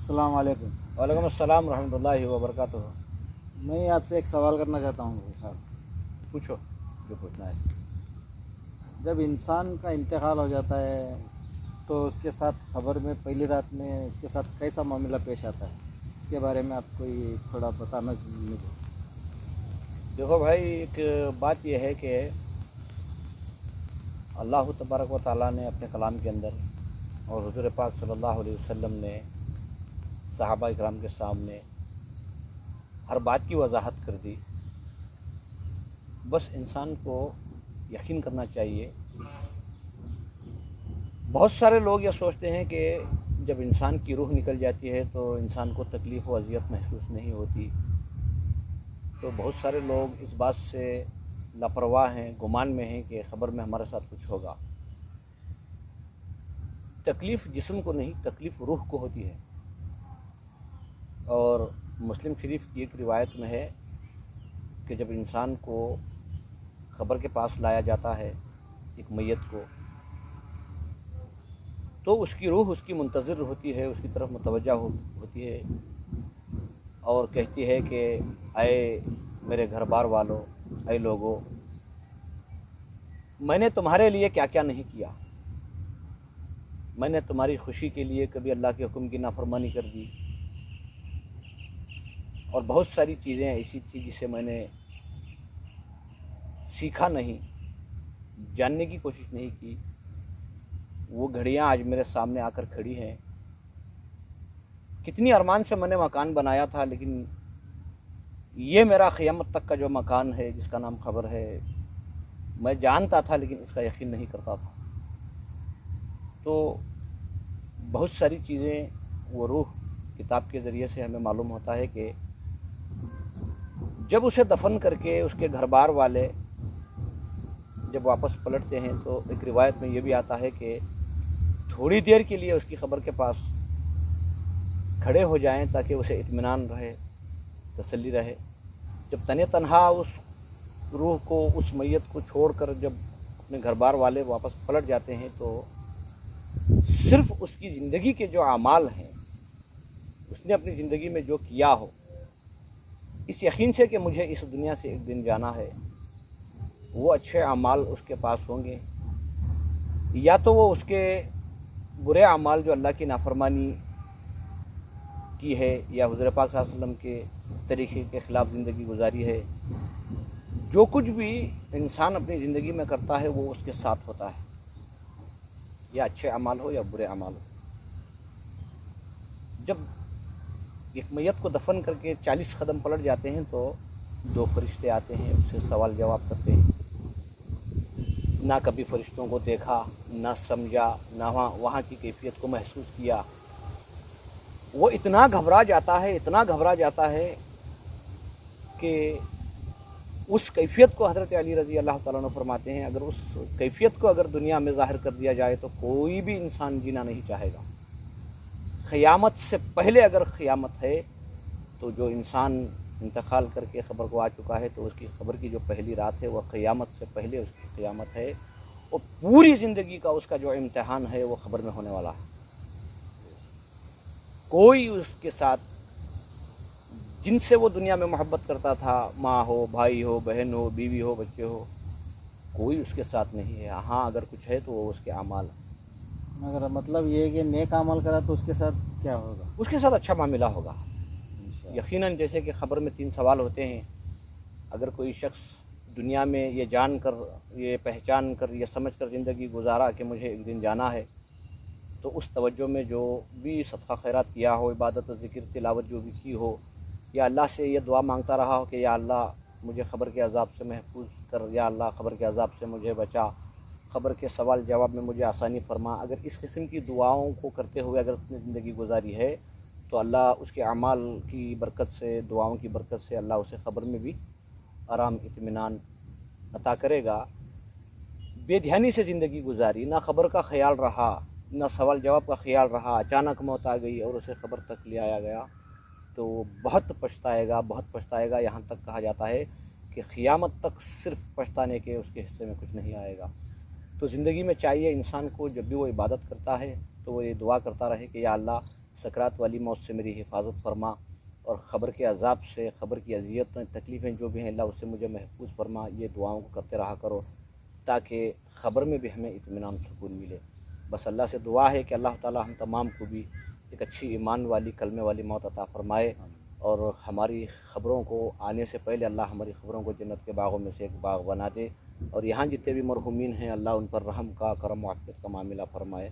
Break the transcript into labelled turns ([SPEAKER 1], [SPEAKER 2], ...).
[SPEAKER 1] अस्सलाम वालेकुम।
[SPEAKER 2] वालेकुम अस्सलाम रहमतुल्लाहि व बरकातुहू।
[SPEAKER 1] मैं आपसे एक सवाल करना चाहता हूँ भाई साहब।
[SPEAKER 2] पूछो जो पूछना है।
[SPEAKER 1] जब इंसान का इंतकाल हो जाता है तो उसके साथ खबर में पहली रात में उसके साथ कैसा मामला पेश आता है, इसके बारे में आप कोई थोड़ा बताना मुझे।
[SPEAKER 2] देखो भाई, एक बात यह है कि अल्लाह तबारक व तआला ने अपने कलाम के अंदर और हुज़ूर पाक सल्लल्लाहु अलैहि वसल्लम ने सहाबा इकराम के सामने हर बात की वजाहत कर दी। बस इंसान को यकीन करना चाहिए। बहुत सारे लोग ये सोचते हैं कि जब इंसान की रूह निकल जाती है तो इंसान को तकलीफ़ व अज़ियत महसूस नहीं होती। तो बहुत सारे लोग इस बात से लापरवाह हैं, गुमान में हैं कि ख़बर में हमारे साथ कुछ होगा। तकलीफ़ जिस्म को नहीं, तकलीफ़ रूह को होती है। और मुस्लिम शरीफ की एक रिवायत में है कि जब इंसान को ख़बर के पास लाया जाता है, एक मैयत को, तो उसकी रूह उसकी मुंतज़िर होती है, उसकी तरफ मुतवज्जा होती है और कहती है कि ऐ मेरे घर बार वालों, ऐ लोगों, मैंने तुम्हारे लिए क्या क्या नहीं किया। मैंने तुम्हारी खुशी के लिए कभी अल्लाह के हुक्म की नाफरमानी कर दी और बहुत सारी चीज़ें ऐसी थी जिसे मैंने सीखा नहीं, जानने की कोशिश नहीं की। वो घड़ियाँ आज मेरे सामने आकर खड़ी हैं। कितनी अरमान से मैंने मकान बनाया था, लेकिन ये मेरा क़यामत तक का जो मकान है जिसका नाम ख़बर है, मैं जानता था लेकिन इसका यकीन नहीं करता था। तो बहुत सारी चीज़ें वो रूह किताब के ज़रिए से हमें मालूम होता है कि जब उसे दफन करके उसके घर बार वाले जब वापस पलटते हैं तो एक रिवायत में ये भी आता है कि थोड़ी देर के लिए उसकी ख़बर के पास खड़े हो जाएं ताकि उसे इत्मीनान रहे, तसल्ली रहे। जब तने तन्हा उस रूह को, उस मैयत को छोड़कर जब अपने घर बार वाले वापस पलट जाते हैं तो सिर्फ़ उसकी ज़िंदगी के जो आमाल हैं, उसने अपनी ज़िंदगी में जो किया हो, इस यकीन से कि मुझे इस दुनिया से एक दिन जाना है, वो अच्छे अमाल उसके पास होंगे, या तो वो उसके बुरे अमाल जो अल्लाह की नाफरमानी की है या हुज़ूर पाक सल्लल्लाहु अलैहि वसल्लम के तरीक़े के ख़िलाफ़ ज़िंदगी गुजारी है। जो कुछ भी इंसान अपनी ज़िंदगी में करता है वो उसके साथ होता है, या अच्छे अमाल हो या बुरे अमाल हो। जब एक मैयत को दफन करके 40 कदम पलट जाते हैं तो 2 फरिश्ते आते हैं, उससे सवाल जवाब करते हैं। ना कभी फरिश्तों को देखा, ना समझा, ना वहाँ की कैफियत को महसूस किया। वो इतना घबरा जाता है, इतना घबरा जाता है कि उस कैफियत को हज़रत अली रज़ी अल्लाह तआला अन्हु फरमाते हैं, अगर उस कैफियत को अगर दुनिया में ज़ाहिर कर दिया जाए तो कोई भी इंसान जीना नहीं चाहेगा। क़यामत से पहले अगर क़यामत है तो जो इंसान इंतकाल करके ख़बर को आ चुका है तो उसकी ख़बर की जो पहली रात है वह क़यामत से पहले उसकी क़यामत है, और पूरी ज़िंदगी का उसका जो इम्तिहान है वो ख़बर में होने वाला है। कोई उसके साथ जिनसे वो दुनिया में मोहब्बत करता था, माँ हो, भाई हो, बहन हो, बीवी हो, बच्चे हो, कोई उसके साथ नहीं है। हाँ, अगर कुछ है तो वो उसके अमाल।
[SPEAKER 1] मगर मतलब ये है कि नेक अमल करा तो उसके साथ क्या होगा?
[SPEAKER 2] उसके साथ अच्छा मामला होगा
[SPEAKER 1] इंशाअल्लाह।
[SPEAKER 2] यकीनन। जैसे कि ख़बर में 3 सवाल होते हैं। अगर कोई शख्स दुनिया में ये जान कर, ये पहचान कर, ये समझ कर ज़िंदगी गुजारा कि मुझे एक दिन जाना है, तो उस तवज्जो में जो भी सदका खैरात किया हो, इबादत ज़िक्र तिलावत जो भी की हो, या अल्लाह से ये दुआ मांगता रहा हो कि या अल्लाह मुझे ख़बर के अज़ाब से महफूज कर, या अल्लाह ख़बर के अज़ाब से मुझे बचा, ख़बर के सवाल जवाब में मुझे आसानी फरमा, अगर इस किस्म की दुआओं को करते हुए अगर अपनी ज़िंदगी गुजारी है तो अल्लाह उसके अमाल की बरकत से, दुआओं की बरकत से अल्लाह उसे ख़बर में भी आराम, इत्मीनान अता करेगा। बेध्यानी से ज़िंदगी गुजारी, ना ख़बर का ख़याल रहा, ना सवाल जवाब का ख़याल रहा, अचानक मौत आ गई और उसे ख़बर तक ले आया गया, तो बहुत पछताएगा, बहुत पछताएगा। यहाँ तक कहा जाता है कि क़यामत तक सिर्फ़ पछताने के उसके हिस्से में कुछ नहीं आएगा। तो ज़िंदगी में चाहिए इंसान को जब भी वो इबादत करता है तो वो ये दुआ करता रहे कि या अल्लाह سکرات والی موت سے میری حفاظت فرما، اور خبر کے عذاب سے، خبر کی اذیتیں، تکلیفیں جو بھی ہیں اللہ اس سے مجھے محفوظ فرما۔ یہ دعاؤں کو کرتے رہا کرو تاکہ خبر میں بھی ہمیں اطمینان سکون ملے۔ بس اللہ سے دعا ہے کہ اللہ تعالی ہم تمام کو بھی ایک اچھی ایمان والی، کلمے والی موت عطا فرمائے، اور ہماری خبروں کو آنے سے پہلے اللہ ہماری خبروں کو جنت کے باغوں میں سے ایک باغ بنا دے، اور یہاں جتنے بھی مرحومین ہیں اللہ ان پر رحم کا، کرم و عافیت کا معاملہ فرمائے۔